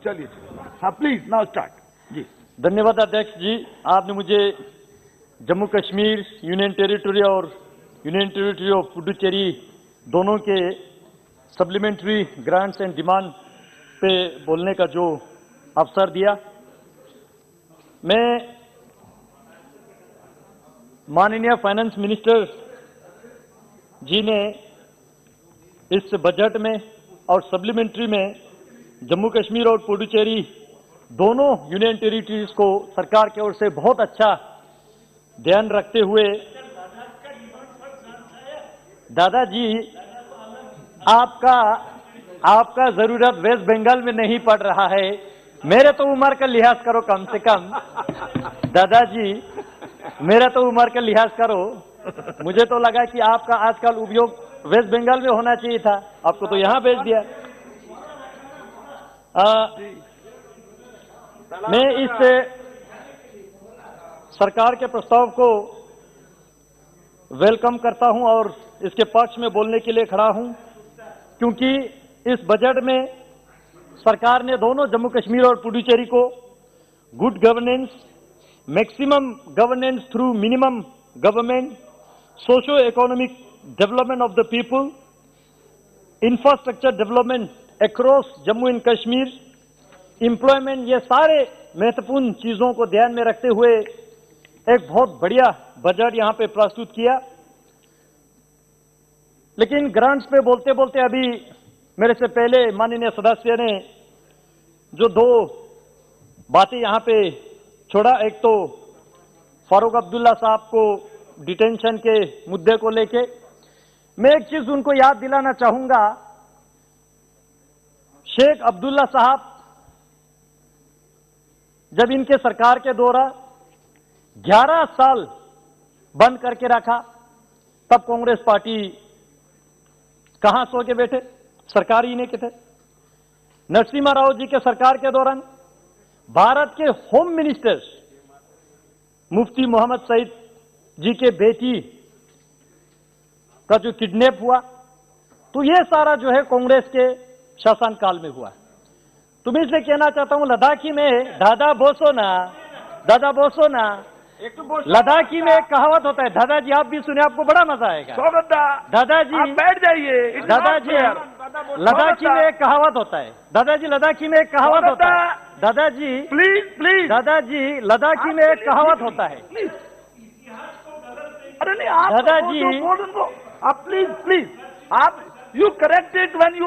चलिए हाँ please now start जी। धन्यवाद अध्यक्ष जी, आपने मुझे जम्मू कश्मीर यूनियन टेरिटरी और यूनियन टेरिटरी ऑफ पुडुचेरी दोनों के सप्लीमेंट्री ग्रांट्स एंड डिमांड पे बोलने का जो अवसर दिया। मैं माननीय फाइनेंस मिनिस्टर जी ने इस बजट में और सप्लीमेंट्री में जम्मू कश्मीर और पुडुचेरी दोनों यूनियन टेरिटरीज को सरकार की ओर से बहुत अच्छा ध्यान रखते हुए, दादाजी आपका जरूरत वेस्ट बंगाल में नहीं पड़ रहा है, मेरे तो उम्र का लिहाज करो कम से कम। दादाजी मेरा तो उम्र का लिहाज करो, मुझे तो लगा कि आपका आजकल उपयोग वेस्ट बंगाल में होना चाहिए था, आपको तो यहां भेज दिया। मैं इस सरकार के प्रस्ताव को वेलकम करता हूं और इसके पक्ष में बोलने के लिए खड़ा हूं, क्योंकि इस बजट में सरकार ने दोनों जम्मू कश्मीर और पुडुचेरी को good governance, maximum governance through minimum government, socio economic development of the people, infrastructure development across Jammu and Kashmir, employment, ये सारे महत्वपूर्ण चीजों को ध्यान में रखते हुए एक बहुत बढ़िया बजट यहां पे प्रस्तुत किया। लेकिन ग्रांट्स पे बोलते बोलते अभी मेरे से पहले माननीय सदस्य ने जो दो बातें यहां पे छोड़ा, एक तो फारूक अब्दुल्ला साहब को डिटेंशन के मुद्दे को लेके, मैं एक चीज उनको याद दिलाना चाहूंगा। शेख अब्दुल्ला साहब जब इनके सरकार के दौरान 11 साल बंद करके रखा, तब कांग्रेस पार्टी कहां सो के बैठे, सरकार ही नहीं के थे। नरसिम्हा राव जी के सरकार के दौरान भारत के होम मिनिस्टर मुफ्ती मोहम्मद सईद जी के बेटी का जो किडनैप हुआ, तो ये सारा जो है कांग्रेस के शासनकाल में हुआ। तो मैं इसलिए कहना चाहता हूं, लद्दाखी में दादा बोसो ना, दादा बोसो ना, लद्दाखी में एक कहावत होता है, दादाजी आप भी सुने, आपको बड़ा मजा आएगा। दादाजी बैठ जाइए। दादाजी लद्दाखी में एक कहावत होता है, दादाजी लद्दाखी में एक कहावत होता है, दादाजी प्लीज दादाजी लद्दाखी में एक कहावत होता है। अरे नहीं आप दादाजी आप प्लीज आप you correct it when you,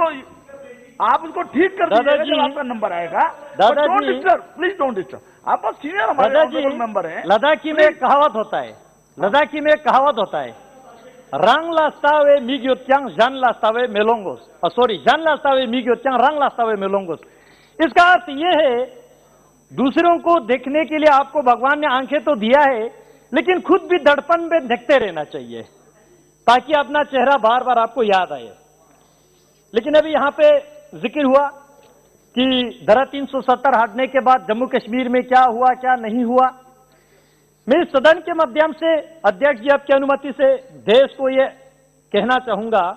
आप उसको ठीक कर दीजिएगा जब आपका नंबर आएगा। दादाजी प्लीज डोंट डिस्टर्ब, आप सीनियर हमारे मेंबर हैं। लद्दाखी में एक कहावत होता है, लद्दाखी में एक कहावत होता है, रंग लास्तावे मिग्योत्यांग जान लास्तावे मेलोंगोस, सॉरी जान लास्तावे मिग्योत्यांग रंग लास्तावे मेलोंगोस। इसका अर्थ यह है, दूसरों को देखने के लिए आपको भगवान ने आंखें तो दिया है, लेकिन खुद भी दर्पण में देखते रहना चाहिए ताकि अपना चेहरा बार बार आपको याद आए। लेकिन अभी यहां पे जिक्र हुआ कि धारा 370 हटने के बाद जम्मू कश्मीर में क्या हुआ क्या नहीं हुआ। मैं इस सदन के माध्यम से अध्यक्ष जी आपकी अनुमति से देश को यह कहना चाहूंगा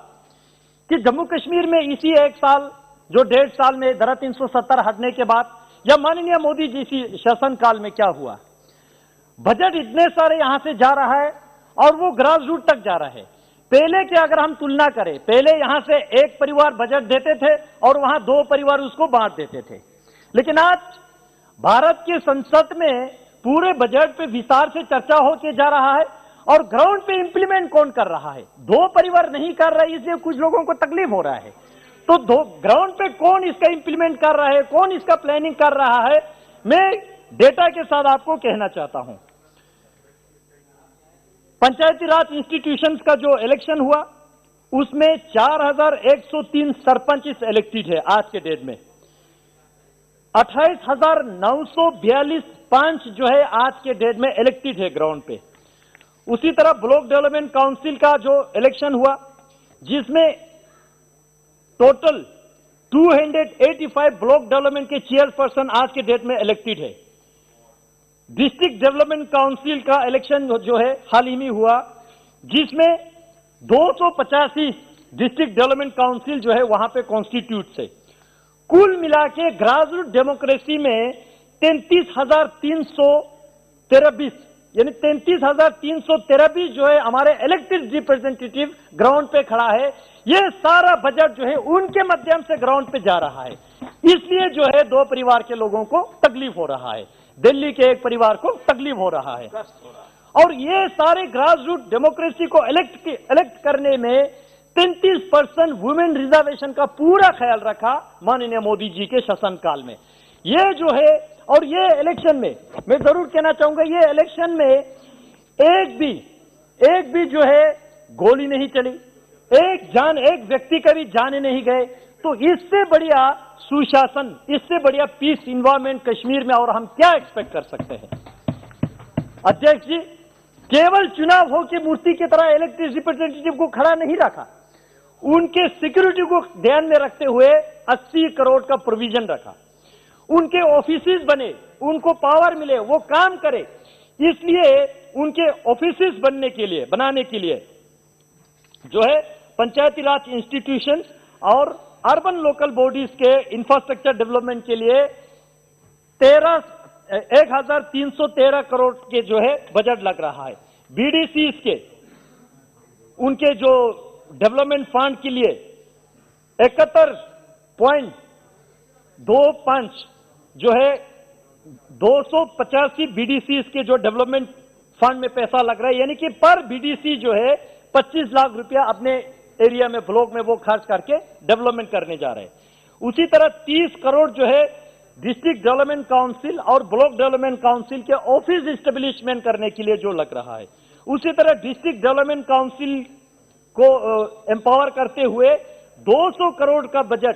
कि जम्मू कश्मीर में इसी एक साल जो 1.5 साल में धारा 370 हटने के बाद या माननीय मोदी जी की शासनकाल में क्या हुआ, बजट इतने सारे यहां से जा रहा है और वो ग्रास रूट तक जा रहा है। पहले की अगर हम तुलना करें, पहले यहां से एक परिवार बजट देते थे और वहां 2 परिवार उसको बांट देते थे, लेकिन आज भारत की संसद में पूरे बजट पे विस्तार से चर्चा होके जा रहा है और ग्राउंड पे इंप्लीमेंट कौन कर रहा है, 2 परिवार नहीं कर रहे, इसलिए कुछ लोगों को तकलीफ हो रहा है। तो ग्राउंड पे कौन इसका इंप्लीमेंट कर रहा है, कौन इसका प्लानिंग कर रहा है, मैं डेटा के साथ आपको कहना चाहता हूं। पंचायती राज इंस्टीट्यूशंस का जो इलेक्शन हुआ उसमें 4103 सरपंच इलेक्टेड है आज के डेट में, 28,942 पंच जो है आज के डेट में इलेक्टेड है ग्राउंड पे। उसी तरह ब्लॉक डेवलपमेंट काउंसिल का जो इलेक्शन हुआ जिसमें टोटल 285 ब्लॉक डेवलपमेंट के चेयरपर्सन आज के डेट में इलेक्टेड है। डिस्ट्रिक्ट डेवलपमेंट काउंसिल का इलेक्शन जो है हाल ही में हुआ जिसमें 285 डिस्ट्रिक्ट डेवलपमेंट काउंसिल जो है वहां पे कॉन्स्टिट्यूट है कुल मिला के ग्रासरूट डेमोक्रेसी में 33,323 यानी 33,323 जो है हमारे इलेक्टेड रिप्रेजेंटेटिव ग्राउंड पे खड़ा है। ये सारा बजट जो है उनके माध्यम से ग्राउंड पे जा रहा है। इसलिए जो है दो परिवार के लोगों को तकलीफ हो रहा है, दिल्ली के एक परिवार को तकलीफ हो रहा है। और ये सारे ग्रासरूट डेमोक्रेसी को इलेक्ट करने में 33% वुमेन रिजर्वेशन का पूरा ख्याल रखा माननीय मोदी जी के शासनकाल में। ये जो है, और ये इलेक्शन में मैं जरूर कहना चाहूंगा, ये इलेक्शन में एक भी जो है गोली नहीं चली, एक व्यक्ति का भी जाने नहीं गए। तो इससे बढ़िया सुशासन, इससे बढ़िया पीस इन्वायरमेंट कश्मीर में और हम क्या एक्सपेक्ट कर सकते हैं। अध्यक्ष जी, केवल चुनाव हो की मूर्ति की तरह इलेक्टेड रिप्रेजेंटेटिव को खड़ा नहीं रखा, उनके सिक्योरिटी को ध्यान में रखते हुए 80 करोड़ का प्रोविजन रखा। उनके ऑफिसेज बने, उनको पावर मिले, वो काम करे। इसलिए उनके ऑफिसेज बनाने के लिए जो है पंचायती राज इंस्टीट्यूशंस और अर्बन लोकल बॉडीज के इंफ्रास्ट्रक्चर डेवलपमेंट के लिए 1,313 करोड़ के जो है बजट लग रहा है। बीडीसीज के उनके जो डेवलपमेंट फंड के लिए 71.25 जो है 285 बीडीसी के जो डेवलपमेंट फंड में पैसा लग रहा है, यानी कि पर बीडीसी जो है 25 लाख रुपया अपने एरिया में, ब्लॉक में वो खर्च करके डेवलपमेंट करने जा रहे हैं। उसी तरह 30 करोड़ जो है डिस्ट्रिक्ट डेवलपमेंट काउंसिल और ब्लॉक डेवलपमेंट काउंसिल के ऑफिस इस्टेब्लिशमेंट करने के लिए जो लग रहा है। उसी तरह डिस्ट्रिक्ट डेवलपमेंट काउंसिल को एम्पावर करते हुए 200 करोड़ का बजट,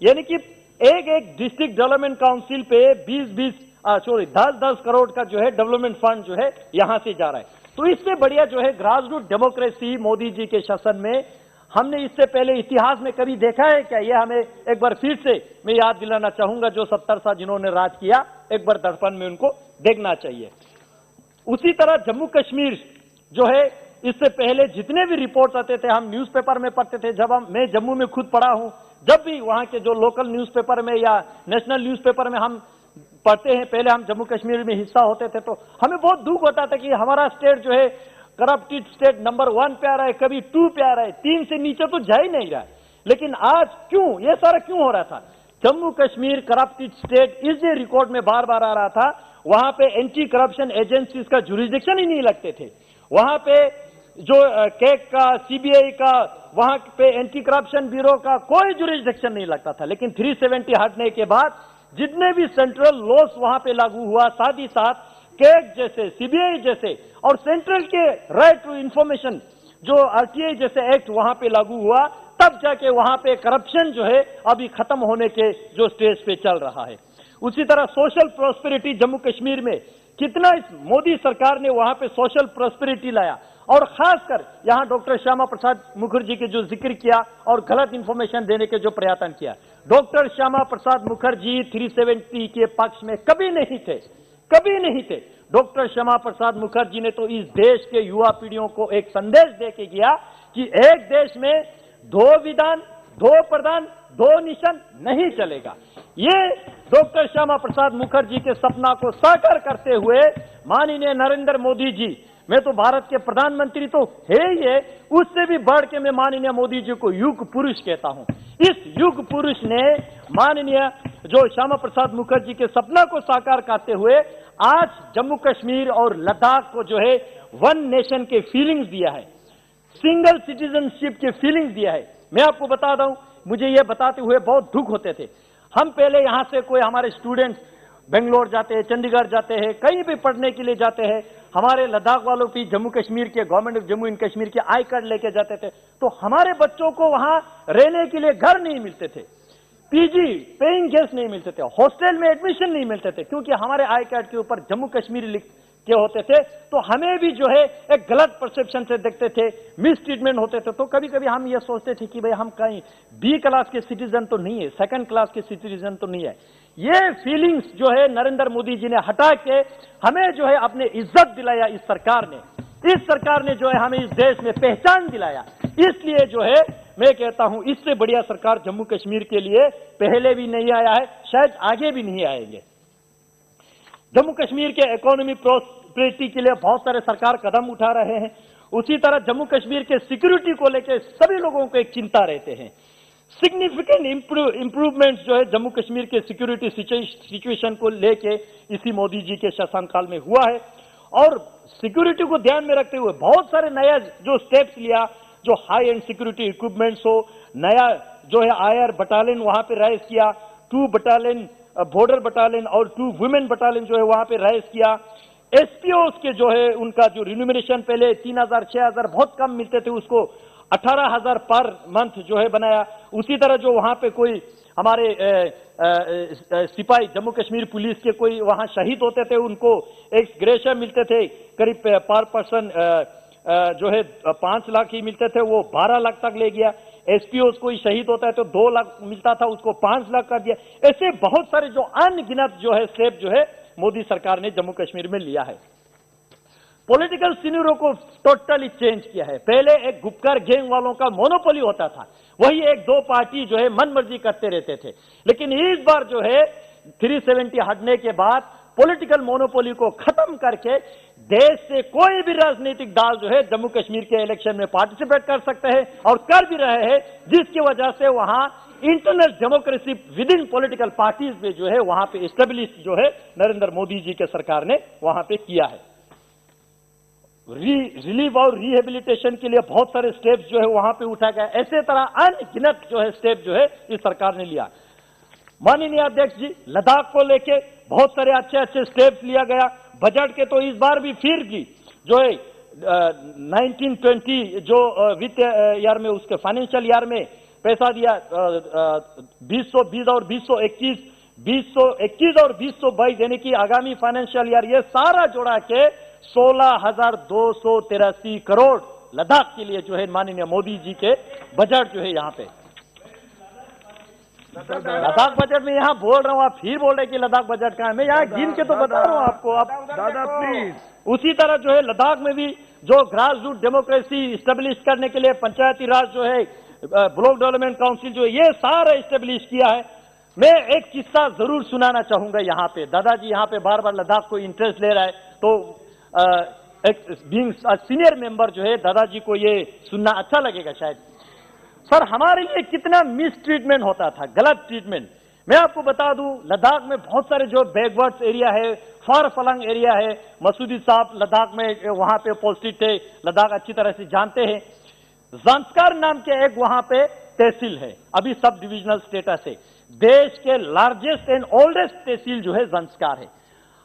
यानी कि एक डिस्ट्रिक्ट डेवलपमेंट काउंसिल पे 10 करोड़ का जो है डेवलपमेंट फंड जो है यहां से जा रहा है। तो इससे बढ़िया जो है ग्रासरूट डेमोक्रेसी मोदी जी के शासन में हमने इससे पहले इतिहास में कभी देखा है क्या? यह हमें एक बार फिर से मैं याद दिलाना चाहूंगा, जो 70 साल जिन्होंने राज किया, एक बार दर्पण में उनको देखना चाहिए। उसी तरह जम्मू कश्मीर जो है, इससे पहले जितने भी रिपोर्ट्स आते थे हम न्यूज़पेपर में पढ़ते थे। मैं जम्मू में खुद पढ़ा हूं, जब भी वहां के जो लोकल न्यूज़पेपर में या नेशनल न्यूज़पेपर में हम पढ़ते हैं, पहले हम जम्मू कश्मीर में हिस्सा होते थे, तो हमें बहुत दुख होता था कि हमारा स्टेट जो है करप्टेड स्टेट नंबर 1 पे आ रहा है, कभी 2 पे आ रहा है, 3 से नीचे तो जा ही नहीं रहा है। लेकिन आज क्यों ये सारा क्यों हो रहा था? जम्मू कश्मीर करप्टेड स्टेट इसलिए रिकॉर्ड में बार बार आ रहा था, वहां पे एंटी करप्शन एजेंसीज का जुरिसडिक्शन ही नहीं लगते थे। वहां पे जो कैग का, सीबीआई का, वहां पे एंटी करप्शन ब्यूरो का कोई जुरिसडिक्शन नहीं लगता था। लेकिन 370 हटने के बाद जितने भी सेंट्रल लॉस वहां पे लागू हुआ, साथ ही साथ कैग जैसे, सीबीआई जैसे और सेंट्रल के राइट टू इंफॉर्मेशन जो आरटीआई जैसे एक्ट वहां पे लागू हुआ, तब जाके वहां पे करप्शन जो है अभी खत्म होने के जो स्टेज पे चल रहा है। उसी तरह सोशल प्रोस्पेरिटी जम्मू कश्मीर में कितना इस मोदी सरकार ने वहां पे सोशल प्रोस्पेरिटी लाया, और खासकर यहां डॉक्टर श्यामा प्रसाद मुखर्जी के जो जिक्र किया और गलत इंफॉर्मेशन देने के जो प्रयत्न किया। डॉक्टर श्यामा प्रसाद मुखर्जी 370 के पक्ष में कभी नहीं थे। डॉक्टर श्यामा प्रसाद मुखर्जी ने तो इस देश के युवा पीढ़ियों को एक संदेश देके गया कि एक देश में 2 विधान, 2 प्रधान, 2 निशान नहीं चलेगा। ये डॉक्टर श्यामा प्रसाद मुखर्जी के सपना को साकार करते हुए माननीय नरेंद्र मोदी जी, मैं तो भारत के प्रधानमंत्री तो है ही है, उससे भी बढ़ के मैं माननीय मोदी जी को युग पुरुष कहता हूं। इस युग पुरुष ने माननीय जो श्यामा प्रसाद मुखर्जी के सपना को साकार करते हुए आज जम्मू कश्मीर और लद्दाख को जो है 1 नेशन के फीलिंग्स दिया है, सिंगल सिटीजनशिप के फीलिंग्स दिया है। मैं आपको बता दूं, मुझे यह बताते हुए बहुत दुख होते थे। हम पहले यहां से कोई हमारे स्टूडेंट्स बेंगलोर जाते हैं, चंडीगढ़ जाते हैं, कहीं भी पढ़ने के लिए जाते हैं, हमारे लद्दाख वालों भी जम्मू कश्मीर के government of Jammu and Kashmir के आई कार्ड लेके जाते थे, तो हमारे बच्चों को वहां रहने के लिए घर नहीं मिलते थे, पीजी पेइंग गेस्ट नहीं मिलते थे, हॉस्टल में एडमिशन नहीं मिलते थे, क्योंकि हमारे आई कार्ड के ऊपर जम्मू कश्मीरी लिख के होते थे। तो हमें भी जो है एक गलत परसेप्शन से देखते थे, मिस ट्रीटमेंट होते थे। तो कभी कभी हम ये सोचते थे कि भाई हम कहीं बी क्लास के सिटीजन तो नहीं है, सेकंड क्लास के सिटीजन तो नहीं है। ये फीलिंग्स जो है नरेंद्र मोदी जी ने हटा के हमें जो है अपने इज्जत दिलाया। इस सरकार ने जो है हमें इस देश में पहचान दिलाया। इसलिए जो है मैं कहता हूं इससे बढ़िया सरकार जम्मू कश्मीर के लिए पहले भी नहीं आया है, शायद आगे भी नहीं आएंगे। जम्मू कश्मीर के इकोनॉमी प्रोस्पेरिटी के लिए बहुत सारे सरकार कदम उठा रहे हैं। उसी तरह जम्मू कश्मीर के सिक्योरिटी को लेकर सभी लोगों को एक चिंता रहते हैं। सिग्निफिकेंट इंप्रूवमेंट जो है जम्मू कश्मीर के सिक्योरिटी सिचुएशन को लेके इसी मोदी जी के शासनकाल में हुआ है, और सिक्योरिटी को ध्यान में रखते हुए बहुत सारे नया जो स्टेप्स लिया, जो हाई एंड सिक्योरिटी इक्विपमेंट्स हो, नया जो है आयर बटालियन वहां पे राइज किया, 2 बटालियन बॉर्डर बटालियन और 2 वुमेन बटालियन जो है वहां पे राइज किया। एसपीओ के जो है उनका जो रिन्यूमरेशन पहले 3000 6000 बहुत कम मिलते थे, उसको 18,000 पर मंथ जो है बनाया। उसी तरह जो वहां पे कोई हमारे सिपाही जम्मू कश्मीर पुलिस के कोई वहां शहीद होते थे, उनको एक ग्रेशिया मिलते थे, करीब पर पर्सन जो है 5 लाख ही मिलते थे, वो 12 लाख तक ले गया। एसपीओ कोई शहीद होता है तो 2 लाख मिलता था, उसको 5 लाख कर दिया। ऐसे बहुत सारे जो अनगिनत जो है स्टेप जो है मोदी सरकार ने जम्मू कश्मीर में लिया है। पॉलिटिकल सिनेरियो को टोटली चेंज किया है। पहले एक गुपकार गैंग वालों का मोनोपोली होता था, वही 1-2 पार्टी जो है मनमर्जी करते रहते थे। लेकिन इस बार जो है 370 हटने के बाद पॉलिटिकल मोनोपोली को खत्म करके देश से कोई भी राजनीतिक दल जो है जम्मू कश्मीर के इलेक्शन में पार्टिसिपेट कर सकते हैं, और कर भी रहे हैं, जिसकी वजह से वहां internal democracy with in political parties में जो है वहां पे एस्टेब्लिश जो है नरेंद्र मोदी जी के सरकार ने वहां पे किया है। रिलीफ और रिहेबिलिटेशन के लिए बहुत सारे स्टेप्स जो है वहां पे उठा गया। ऐसे तरह अनगिनत जो है स्टेप जो है इस सरकार ने लिया। माननीय अध्यक्ष जी, लद्दाख को लेके बहुत सारे अच्छे स्टेप्स लिया गया। बजट के तो इस बार भी फिर भी जो है 1920 जो वित्त ईयर में उसके फाइनेंशियल ईयर में पैसा दिया 2020 और 2021, 2021 और 2022 यानी कि आगामी फाइनेंशियल ईयर, ये सारा जोड़ा के 16,283 करोड़ लद्दाख के लिए जो है माननीय मोदी जी के बजट जो है यहाँ पे। लद्दाख बजट में यहाँ बोल रहा हूँ, आप फिर बोल रहे कि लद्दाख बजट कहाँ है। मैं यहाँ गिन के तो बता रहा हूँ आपको। आप दादा प्लीज। उसी तरह जो है लद्दाख में भी जो ग्रास रूट डेमोक्रेसी स्टेब्लिश करने के लिए पंचायती राज जो है, ब्लॉक डेवलपमेंट काउंसिल जो है, ये सारा स्टेब्लिश किया है। मैं एक किस्सा जरूर सुनाना चाहूंगा यहाँ पे। दादाजी यहाँ पे बार बार लद्दाख को इंटरेस्ट ले रहा है, तो एक बीइंग सीनियर मेंबर जो है दादाजी को ये सुनना अच्छा लगेगा शायद। सर, हमारे लिए कितना मिस ट्रीटमेंट होता था, गलत ट्रीटमेंट। मैं आपको बता दूं, लद्दाख में बहुत सारे जो बैकवर्ड्स एरिया है, फार फलंग एरिया है। मसूदी साहब लद्दाख में वहां पे पोस्टेड थे, लद्दाख अच्छी तरह से जानते हैं। ज़ंस्कार नाम के एक वहां पे तहसील है, अभी सब डिविजनल स्टेटस है। देश के लार्जेस्ट एंड ओल्डेस्ट तहसील जो है ज़ंस्कार है।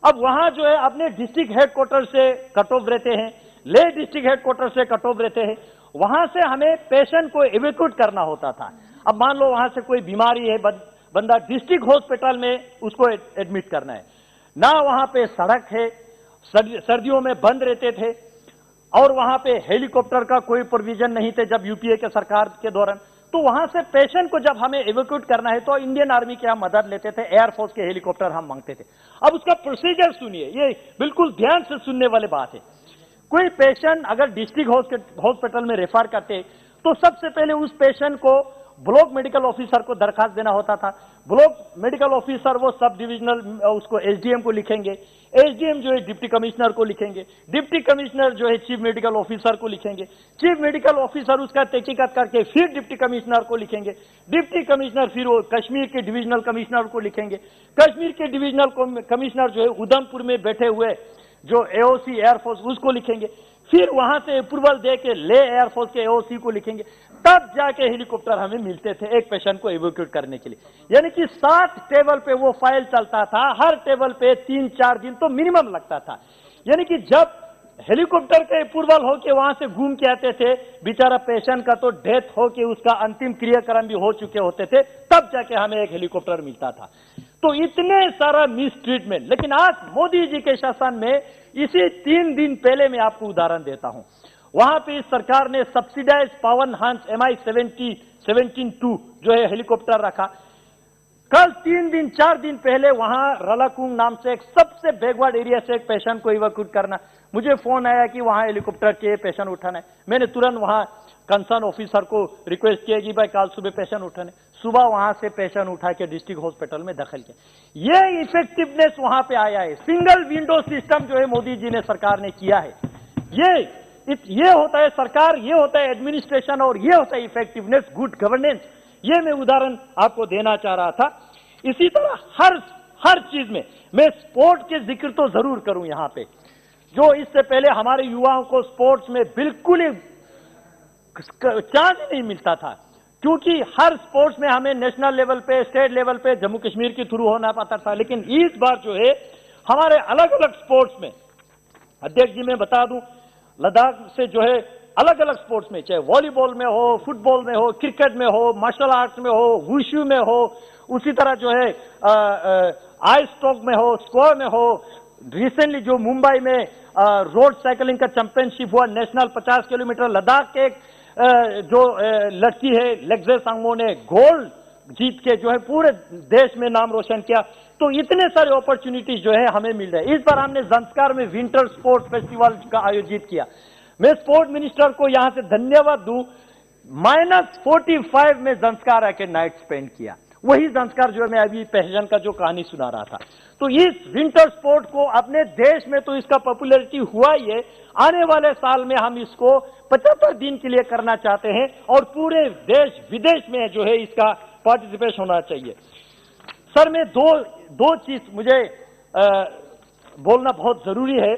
अब वहां जो है अपने डिस्ट्रिक्ट हेडक्वार्टर से कट ऑफ रहते हैं, ले डिस्ट्रिक्ट हेडक्वार्टर से कट ऑफ रहते हैं। वहां से हमें पेशेंट को इवैक्यूएट करना होता था। अब मान लो वहां से कोई बीमारी है, बंदा डिस्ट्रिक्ट हॉस्पिटल में उसको एडमिट करना है, ना वहां पे सड़क है, सर्दियों में बंद रहते थे, और वहां पे हेलीकॉप्टर का कोई प्रोविजन नहीं थे जब यूपीए के सरकार के दौरान। तो वहां से पेशेंट को जब हमें इवैक्यूएट करना है तो इंडियन आर्मी की हम मदद लेते थे, एयरफोर्स के हेलीकॉप्टर हम मांगते थे। अब उसका प्रोसीजर सुनिए, ये बिल्कुल ध्यान से सुनने वाली बात है। कोई पेशेंट अगर डिस्ट्रिक्ट हॉस्पिटल में रेफर करते तो सबसे पहले उस पेशेंट को ब्लॉक मेडिकल ऑफिसर को दरखास्त देना होता था। ब्लॉक मेडिकल ऑफिसर वो सब डिविजनल उसको एसडीएम को लिखेंगे, एसडीएम जो है डिप्टी कमिश्नर को लिखेंगे, डिप्टी कमिश्नर जो है चीफ मेडिकल ऑफिसर को लिखेंगे, चीफ मेडिकल ऑफिसर उसका तहकीकात करके फिर डिप्टी कमिश्नर को लिखेंगे, डिप्टी कमिश्नर फिर वो कश्मीर के डिविजनल कमिश्नर को लिखेंगे, कश्मीर के डिविजनल कमिश्नर जो है उधमपुर में बैठे हुए जो एओसी एयरफोर्स उसको लिखेंगे, फिर वहां से अप्रूवल दे के ले एयरफोर्स के एओसी को लिखेंगे, तब जाके हेलीकॉप्टर हमें मिलते थे एक पेशेंट को इवैक्यूएट करने के लिए। यानी कि 7 टेबल पे वो फाइल चलता था, हर टेबल पे 3-4 दिन तो मिनिमम लगता था। यानी कि जब हेलीकॉप्टर के अप्रूवल होके वहां से घूम के आते थे, बेचारा पेशेंट का तो डेथ होके उसका अंतिम क्रियाक्रम भी हो चुके होते थे, तब जाके हमें एक हेलीकॉप्टर मिलता था। तो इतने सारा मिस ट्रीटमेंट। लेकिन आज मोदी जी के शासन में इसी 3 दिन पहले मैं आपको उदाहरण देता हूं, वहां पे इस सरकार ने सब्सिडाइज पवन हंस MI-17-2 जो है हेलीकॉप्टर रखा। कल 4 दिन पहले वहां रलाकुंग नाम से एक सबसे बैकवर्ड एरिया से एक पेशेंट को इवैक्यूएट करना, मुझे फोन आया कि वहां हेलीकॉप्टर के पेशेंट उठाना है। मैंने तुरंत वहां कंसर्न ऑफिसर को रिक्वेस्ट किया कि भाई कल सुबह पेशेंट उठाने, सुबह वहां से पेशेंट उठा के डिस्ट्रिक्ट हॉस्पिटल में दाखिल किया। ये इफेक्टिवनेस वहां पे आया है। सिंगल विंडो सिस्टम जो है मोदी जी ने सरकार ने किया है, ये होता है सरकार, ये होता है एडमिनिस्ट्रेशन और ये होता है इफेक्टिवनेस, गुड गवर्नेंस। ये मैं उदाहरण आपको देना चाह रहा था। इसी तरह हर चीज में मैं स्पोर्ट के जिक्र तो जरूर करूं यहां पे, जो इससे पहले हमारे युवाओं को स्पोर्ट्स में बिल्कुल ही चांस ही नहीं मिलता था, क्योंकि हर स्पोर्ट्स में हमें नेशनल लेवल पे, स्टेट लेवल पे जम्मू कश्मीर के थ्रू होना पाता था। लेकिन इस बार जो है हमारे अलग अलग स्पोर्ट्स में, अध्यक्ष जी मैं बता दूं, लद्दाख से जो है अलग अलग स्पोर्ट्स में, चाहे वॉलीबॉल में हो, फुटबॉल में हो, क्रिकेट में हो, मार्शल आर्ट्स में हो, वुशु में हो, उसी तरह जो है आइस स्टॉक में हो, स्क्वायर में हो, रिसेंटली जो मुंबई में रोड साइकिलिंग का चैंपियनशिप हुआ नेशनल 50 किलोमीटर, लद्दाख के जो लड़की है लेग्जे सांगमो ने गोल्ड जीत के जो है पूरे देश में नाम रोशन किया। तो इतने सारे अपॉर्चुनिटीज जो है हमें मिल रहे हैं। इस बार हमने ज़ंस्कार में विंटर स्पोर्ट्स फेस्टिवल का आयोजित किया। मैं स्पोर्ट मिनिस्टर को यहां से धन्यवाद दूं, -45 में ज़ंस्कार आके नाइट स्पेंड किया। वही ज़ंस्कार जो है मैं अभी पहचान का जो कहानी सुना रहा था। तो इस विंटर स्पोर्ट को अपने देश में तो इसका पॉपुलैरिटी हुआ ही है, आने वाले साल में हम इसको 75 दिन के लिए करना चाहते हैं और पूरे देश विदेश में जो है इसका पार्टिसिपेशन होना चाहिए। सर मैं दो चीज मुझे बोलना बहुत जरूरी है।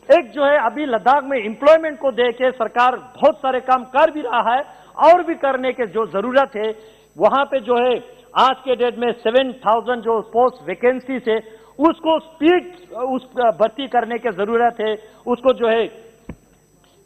एक जो है अभी लद्दाख में एम्प्लॉयमेंट को देके सरकार बहुत सारे काम कर भी रहा है और भी करने के जो जरूरत है, वहां पे जो है आज के डेट में 7,000 जो पोस्ट वैकेंसी है उसको स्पीड भर्ती करने की जरूरत है। उसको जो है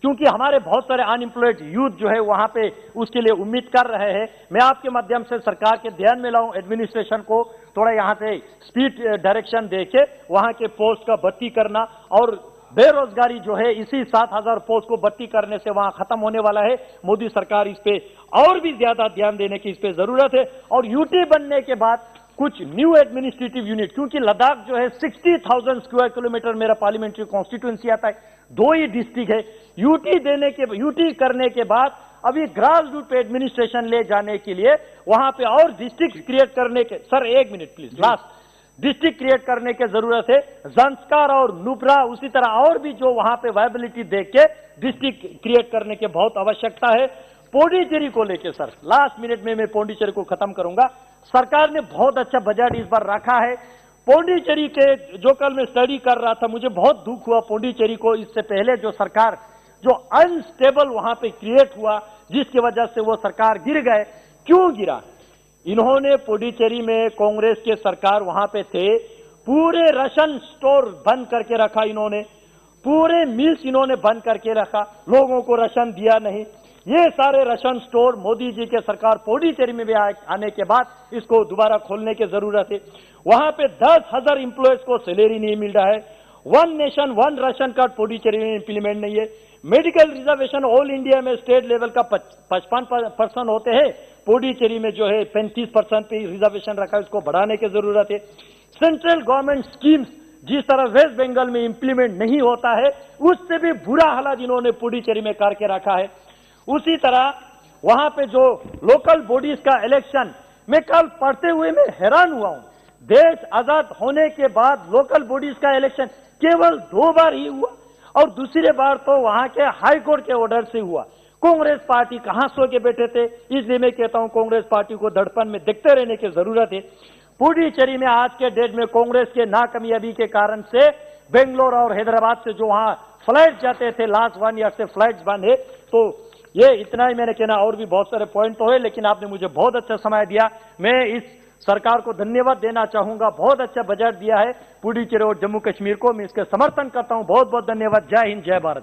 क्योंकि हमारे बहुत सारे अनएम्प्लॉयड यूथ जो है वहां पे उसके लिए उम्मीद कर रहे हैं। मैं आपके माध्यम से सरकार के ध्यान में लाऊं, एडमिनिस्ट्रेशन को थोड़ा यहां से स्पीड डायरेक्शन देके वहां के पोस्ट का भर्ती करना, और बेरोजगारी जो है इसी 7,000 पोस्ट को भर्ती करने से वहां खत्म होने वाला है। मोदी सरकार इस पे और भी ज्यादा ध्यान देने की इस पे जरूरत है। और यूटी बनने के बाद कुछ न्यू एडमिनिस्ट्रेटिव यूनिट, क्योंकि लद्दाख जो है 60,000 स्क्वायर किलोमीटर मेरा पार्लियामेंट्री कॉन्स्टिट्यूंसी आता है, 2 ही डिस्ट्रिक्ट है। यूटी करने के बाद अभी ग्रास रूट पे एडमिनिस्ट्रेशन ले जाने के लिए वहां पे और डिस्ट्रिक्ट क्रिएट करने के, sir 1 minute please, last district create करने की जरूरत है। ज़ंस्कार और नुब्रा उसी तरह और भी जो वहां पे वायबिलिटी देख के डिस्ट्रिक्ट क्रिएट करने की बहुत आवश्यकता है। पौंडीचेरी को लेके सर लास्ट मिनट में मैं पौंडीचेरी को खत्म करूंगा। सरकार ने बहुत अच्छा बजट इस बार रखा है। पौंडीचेरी के जो कल मैं स्टडी कर रहा था, मुझे बहुत दुख हुआ पौंडीचेरी को इससे पहले जो सरकार जो अनस्टेबल वहां पे क्रिएट हुआ, जिसकी वजह से वो सरकार गिर गए। क्यों गिरा? इन्होंने पौंडीचेरी में कांग्रेस के सरकार वहां पे थे, पूरे राशन स्टोर बंद करके रखा इन्होंने, पूरे मिल्स इन्होंने बंद करके रखा, लोगों को राशन दिया नहीं। ये सारे राशन स्टोर मोदी जी के सरकार पौंडीचेरी में भी आने के बाद इसको दोबारा खोलने की जरूरत है। वहां पे 10,000 एम्प्लॉयज को सैलरी नहीं मिल रहा है। 1 नेशन 1 राशन कार्ड पौंडीचेरी में इंप्लीमेंट नहीं है। मेडिकल रिजर्वेशन ऑल इंडिया में स्टेट लेवल का 55% होते हैं, पौंडीचेरी में जो है 35% पे रिजर्वेशन रखा है, उसको बढ़ाने की जरूरत है। सेंट्रल गवर्नमेंट स्कीम्स जिस तरह वेस्ट बंगाल में इंप्लीमेंट नहीं होता है, उससे भी बुरा हालात इन्होंने पौंडीचेरी में करके रखा है। उसी तरह वहां पे जो लोकल बॉडीज का इलेक्शन, मैं कल पढ़ते हुए मैं हैरान हुआ हूं। देश आजाद होने के बाद लोकल बॉडीज का इलेक्शन केवल 2 बार ही हुआ, और दूसरी बार तो वहां के हाई कोर्ट के ऑर्डर से हुआ। कांग्रेस पार्टी कहां सो के बैठे थे? इसलिए मैं कहता हूं कांग्रेस पार्टी को दड़पन में देखते रहने की जरूरत है। पुडुचेरी में आज के डेट में कांग्रेस के नाकामयाबी के कारण से बेंगलोर और हैदराबाद से जो वहां फ्लाइट जाते थे, लास्ट 1 ईयर से फ्लाइट बंद है। तो ये इतना ही मैंने कहना, और भी बहुत सारे पॉइंट तो है, लेकिन आपने मुझे बहुत अच्छा समय दिया। मैं इस सरकार को धन्यवाद देना चाहूंगा, बहुत अच्छा बजट दिया है पुडुचेरी और जम्मू कश्मीर को, मैं इसके समर्थन करता हूं। बहुत बहुत धन्यवाद। जय हिंद, जय भारत।